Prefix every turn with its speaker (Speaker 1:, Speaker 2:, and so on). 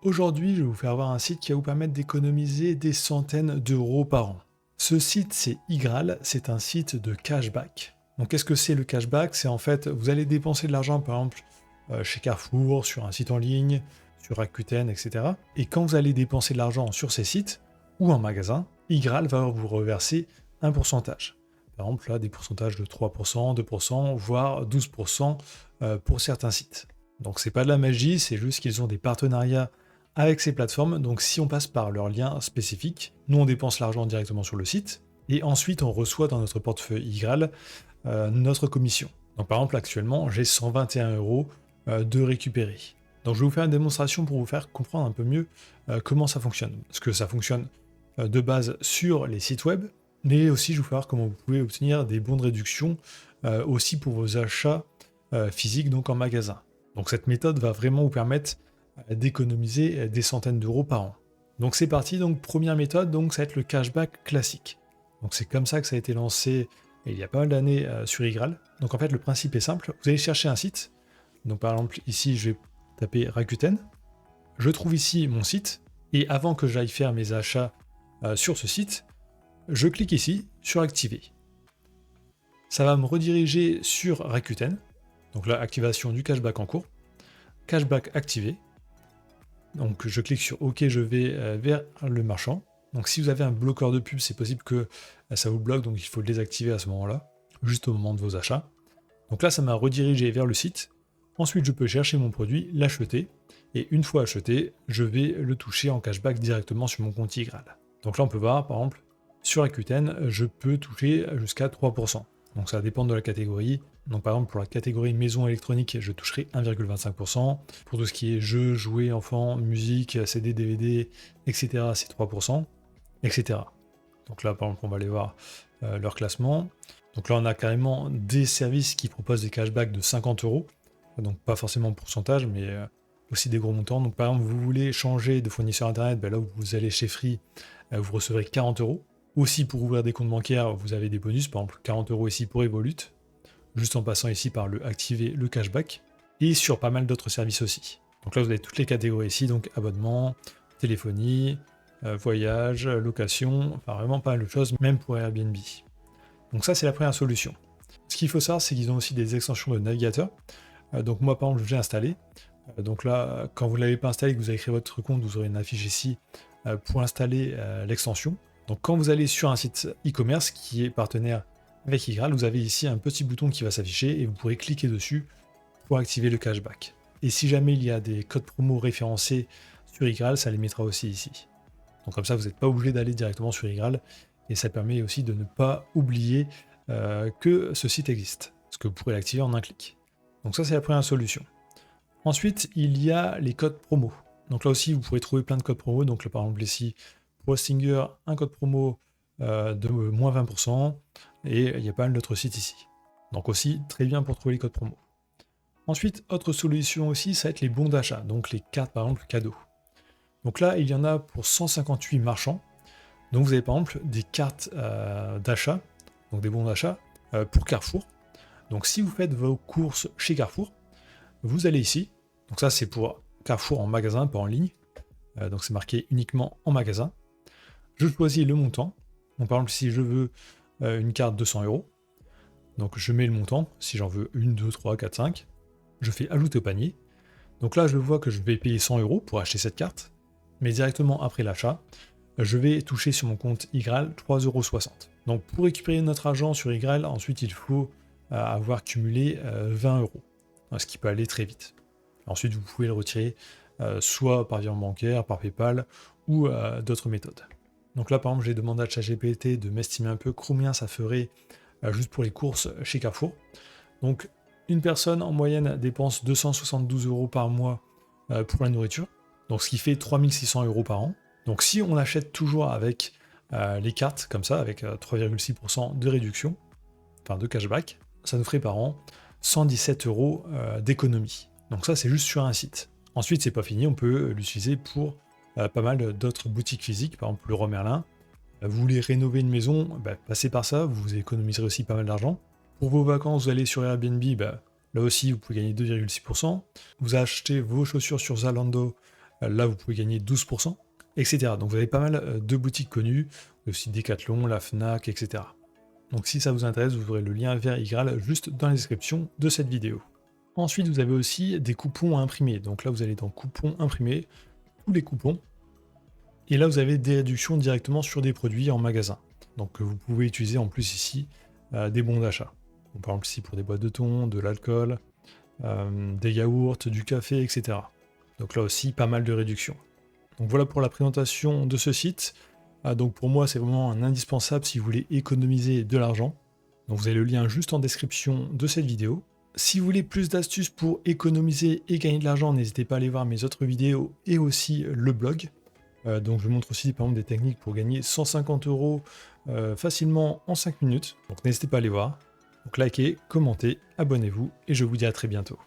Speaker 1: Aujourd'hui, je vais vous faire voir un site qui va vous permettre d'économiser des centaines d'euros par an. Ce site, c'est Igral, c'est un site de cashback. Donc qu'est-ce que c'est le cashback? C'est en fait, vous allez dépenser de l'argent par exemple chez Carrefour, sur un site en ligne, sur Rakuten, etc. Et quand vous allez dépenser de l'argent sur ces sites ou en magasin, Igral va vous reverser un pourcentage. Par exemple, là, des pourcentages de 3%, 2%, voire 12% pour certains sites. Donc c'est pas de la magie, c'est juste qu'ils ont des partenariats avec ces plateformes. Donc si on passe par leur lien spécifique, nous on dépense l'argent directement sur le site, et ensuite on reçoit dans notre portefeuille Igral notre commission. Donc par exemple actuellement j'ai 121 euros de récupérer. Donc je vais vous faire une démonstration pour vous faire comprendre un peu mieux comment ça fonctionne. Parce que ça fonctionne de base sur les sites web, mais aussi je vais vous faire comment vous pouvez obtenir des bons de réduction aussi pour vos achats physiques, donc en magasin. Donc cette méthode va vraiment vous permettre d'économiser des centaines d'euros par an. Donc c'est parti, donc première méthode, donc ça va être le cashback classique. Donc c'est comme ça que ça a été lancé il y a pas mal d'années sur Igral. Donc en fait le principe est simple, vous allez chercher un site, donc par exemple ici je vais taper Rakuten, je trouve ici mon site, et avant que j'aille faire mes achats sur ce site, je clique ici sur activer. Ça va me rediriger sur Rakuten, donc là activation du cashback en cours, cashback activé. Donc je clique sur OK, je vais vers le marchand. Donc si vous avez un bloqueur de pub, c'est possible que ça vous bloque, donc il faut le désactiver à ce moment-là, juste au moment de vos achats. Donc là, ça m'a redirigé vers le site. Ensuite, je peux chercher mon produit, l'acheter, et une fois acheté, je vais le toucher en cashback directement sur mon compte Igral. Donc là, on peut voir, par exemple, sur Rakuten, je peux toucher jusqu'à 3%. Donc ça dépend de la catégorie. Donc par exemple pour la catégorie maison électronique, je toucherai 1,25%. Pour tout ce qui est jeux, jouets, enfants, musique, CD, DVD, etc. c'est 3%, etc. Donc là par exemple on va aller voir leur classement. Donc là on a carrément des services qui proposent des cashbacks de 50 euros. Donc pas forcément en pourcentage, mais aussi des gros montants. Donc par exemple vous voulez changer de fournisseur internet, ben là vous allez chez Free, vous recevrez 40 euros. Aussi pour ouvrir des comptes bancaires, vous avez des bonus, par exemple 40 euros ici pour Evolut, juste en passant ici par le activer le cashback, et sur pas mal d'autres services aussi. Donc là vous avez toutes les catégories ici, donc abonnement, téléphonie, voyage, location, enfin vraiment pas mal de choses, même pour Airbnb. Donc ça c'est la première solution. Ce qu'il faut savoir, c'est qu'ils ont aussi des extensions de navigateur. Donc moi par exemple je l'ai installé. Donc là, quand vous ne l'avez pas installé, que vous avez créé votre compte, vous aurez une affiche ici pour installer l'extension. Donc quand vous allez sur un site e-commerce qui est partenaire avec Igral, vous avez ici un petit bouton qui va s'afficher et vous pourrez cliquer dessus pour activer le cashback. Et si jamais il y a des codes promo référencés sur Igral, ça les mettra aussi ici. Donc comme ça, vous n'êtes pas obligé d'aller directement sur Igral, et ça permet aussi de ne pas oublier que ce site existe, parce que vous pourrez l'activer en un clic. Donc ça, c'est la première solution. Ensuite, il y a les codes promo. Donc là aussi, vous pourrez trouver plein de codes promo. Donc là, par exemple ici, pour Hostinger, un code promo de moins 20%, et il y a pas mal d'autres sites ici. Donc aussi, très bien pour trouver les codes promo. Ensuite, autre solution aussi, ça va être les bons d'achat, donc les cartes par exemple cadeaux. Donc là, il y en a pour 158 marchands. Donc vous avez par exemple des cartes d'achat, donc des bons d'achat pour Carrefour. Donc si vous faites vos courses chez Carrefour, vous allez ici. Donc ça, c'est pour Carrefour en magasin, pas en ligne. Donc c'est marqué uniquement en magasin. Je choisis le montant. Donc par exemple, si je veux une carte 200 euros, donc je mets le montant, si j'en veux 1, 2, 3, 4, 5, je fais ajouter au panier. Donc là, je vois que je vais payer 100 euros pour acheter cette carte, mais directement après l'achat, je vais toucher sur mon compte Igral 3,60 euros. Donc pour récupérer notre argent sur Igral, ensuite il faut avoir cumulé 20 euros, ce qui peut aller très vite. Ensuite, vous pouvez le retirer soit par virement bancaire, par PayPal ou d'autres méthodes. Donc là, par exemple, j'ai demandé à ChatGPT de m'estimer un peu combien ça ferait juste pour les courses chez Carrefour. Donc, une personne en moyenne dépense 272 euros par mois pour la nourriture, donc ce qui fait 3600 euros par an. Donc si on achète toujours avec les cartes comme ça, avec 3,6% de réduction, enfin de cashback, ça nous ferait par an 117 euros d'économie. Donc ça, c'est juste sur un site. Ensuite, c'est pas fini, on peut l'utiliser pour pas mal d'autres boutiques physiques, par exemple le Roi Merlin. Vous voulez rénover une maison, passez par ça, vous économiserez aussi pas mal d'argent. Pour vos vacances, vous allez sur Airbnb, là aussi vous pouvez gagner 2,6%. Vous achetez vos chaussures sur Zalando, Là, vous pouvez gagner 12%, etc. Donc vous avez pas mal de boutiques connues, aussi Decathlon, la Fnac, etc. Donc si ça vous intéresse, vous aurez le lien vers Igral juste dans la description de cette vidéo. Ensuite, vous avez aussi des coupons à imprimer. Donc là, vous allez dans coupons imprimés, tous les coupons. Et là, vous avez des réductions directement sur des produits en magasin. Donc vous pouvez utiliser en plus ici des bons d'achat. Donc, par exemple ici pour des boîtes de thon, de l'alcool, des yaourts, du café, etc. Donc là aussi, pas mal de réductions. Donc voilà pour la présentation de ce site. Donc pour moi, c'est vraiment un indispensable si vous voulez économiser de l'argent. Donc vous avez le lien juste en description de cette vidéo. Si vous voulez plus d'astuces pour économiser et gagner de l'argent, n'hésitez pas à aller voir mes autres vidéos et aussi le blog. Donc je vous montre aussi par exemple des techniques pour gagner 150 € facilement en 5 minutes. Donc n'hésitez pas à aller voir. Donc likez, commentez, abonnez-vous et je vous dis à très bientôt.